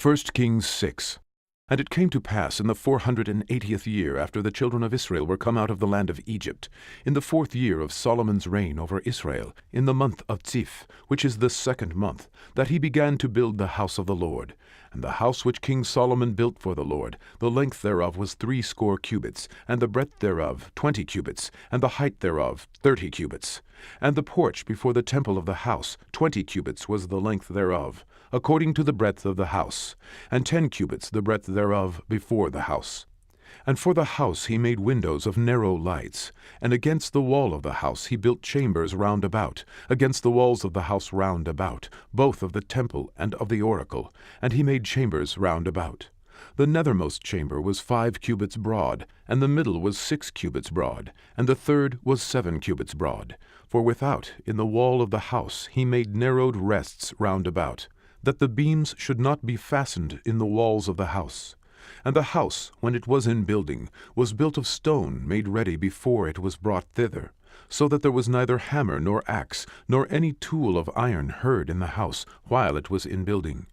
1 Kings 6. And it came to pass in the 480th year after the children of Israel were come out of the land of Egypt, in the 4th year of Solomon's reign over Israel, in the month of Ziph, which is the 2nd month, that he began to build the house of the Lord. And the house which King Solomon built for the Lord, the length thereof was 60 cubits, and the breadth thereof 20 cubits, and the height thereof 30 cubits. And the porch before the temple of the house 20 cubits was the length thereof, according to the breadth of the house, and 10 cubits the breadth thereof before the house. And for the house he made windows of narrow lights, and against the wall of the house he built chambers round about, against the walls of the house round about, both of the temple and of the oracle, and he made chambers round about. The nethermost chamber was 5 cubits broad, and the middle was 6 cubits broad, and the third was 7 cubits broad. For without, in the wall of the house, he made narrowed rests round about, that the beams should not be fastened in the walls of the house. And the house, when it was in building, was built of stone made ready before it was brought thither, so that there was neither hammer nor axe, nor any tool of iron heard in the house while it was in building.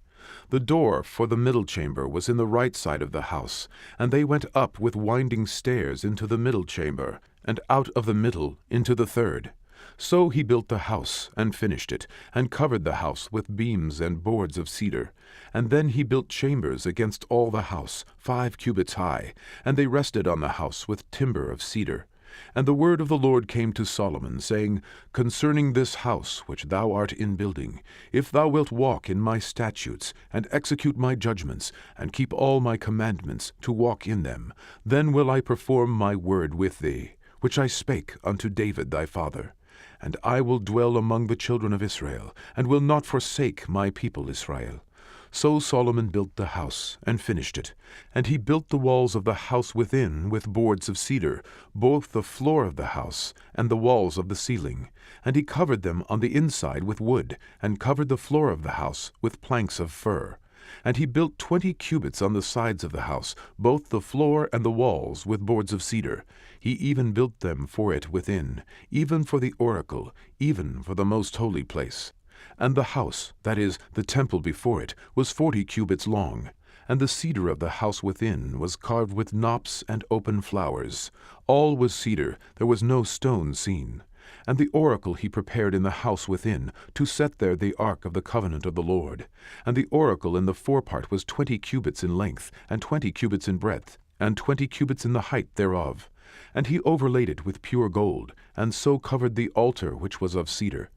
The door for the middle chamber was in the right side of the house, and they went up with winding stairs into the middle chamber, and out of the middle into the third. So he built the house, and finished it, and covered the house with beams and boards of cedar. And then he built chambers against all the house, 5 cubits high, and they rested on the house with timber of cedar. And the word of the Lord came to Solomon, saying, Concerning this house which thou art in building, if thou wilt walk in my statutes, and execute my judgments, and keep all my commandments, to walk in them, then will I perform my word with thee, which I spake unto David thy father. And I will dwell among the children of Israel, and will not forsake my people Israel. So Solomon built the house, and finished it. And he built the walls of the house within with boards of cedar, both the floor of the house, and the walls of the ceiling. And he covered them on the inside with wood, and covered the floor of the house with planks of fir. And he built 20 cubits on the sides of the house, both the floor and the walls, with boards of cedar. He even built them for it within, even for the oracle, even for the most holy place. And the house, that is, the temple before it, was 40 cubits long. And the cedar of the house within was carved with knops and open flowers. All was cedar, there was no stone seen. And the oracle he prepared in the house within, to set there the ark of the covenant of the Lord. And the oracle in the forepart was 20 cubits in length, and 20 cubits in breadth, and 20 cubits in the height thereof. And he overlaid it with pure gold, and so covered the altar which was of cedar.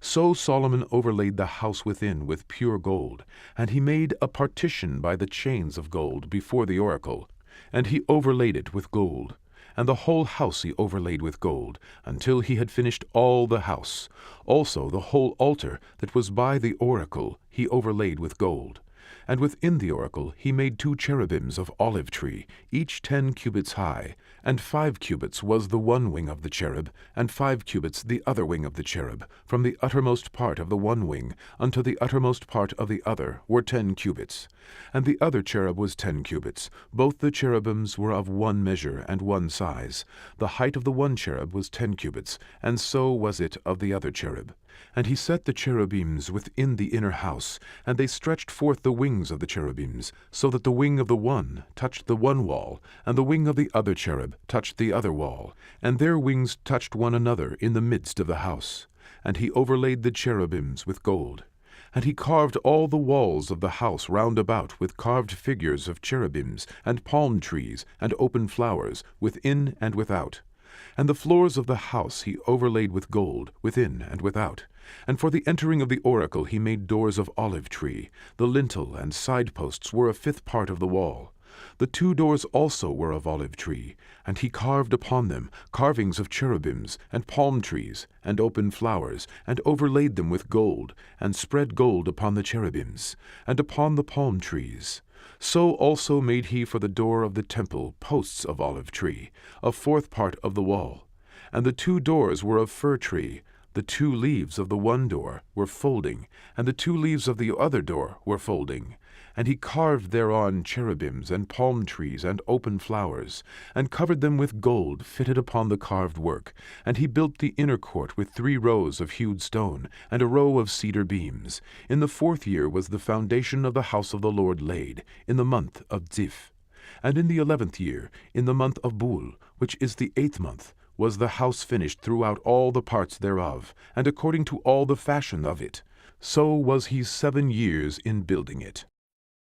So Solomon overlaid the house within with pure gold, and he made a partition by the chains of gold before the oracle, and he overlaid it with gold. And the whole house he overlaid with gold, until he had finished all the house. Also the whole altar that was by the oracle he overlaid with gold. And within the oracle he made 2 cherubims of olive tree, each 10 cubits high, and 5 cubits was the one wing of the cherub, and 5 cubits the other wing of the cherub. From the uttermost part of the one wing unto the uttermost part of the other were 10 cubits. And the other cherub was 10 cubits. Both the cherubims were of one measure and one size. The height of the one cherub was 10 cubits, and so was it of the other cherub. And he set the cherubims within the inner house, and they stretched forth the wings of the cherubims, so that the wing of the one touched the one wall, and the wing of the other cherub touched the other wall, and their wings touched one another in the midst of the house. And he overlaid the cherubims with gold. And he carved all the walls of the house round about with carved figures of cherubims, and palm trees, and open flowers, within and without. And the floors of the house he overlaid with gold, within and without. And for the entering of the oracle he made doors of olive tree. The lintel and side posts were a 5th part of the wall. The 2 doors also were of olive tree, and he carved upon them carvings of cherubims, and palm trees, and open flowers, and overlaid them with gold, and spread gold upon the cherubims, and upon the palm trees. So also made he for the door of the temple posts of olive tree, a 4th part of the wall. And the 2 doors were of fir tree. The 2 leaves of the one door were folding, and the 2 leaves of the other door were folding. And he carved thereon cherubims, and palm trees, and open flowers, and covered them with gold fitted upon the carved work. And he built the inner court with 3 rows of hewed stone, and a row of cedar beams. In the 4th year was the foundation of the house of the Lord laid, in the month of Ziph. And in the 11th year, in the month of Bul, which is the 8th month, was the house finished throughout all the parts thereof, and according to all the fashion of it. So was he 7 years in building it.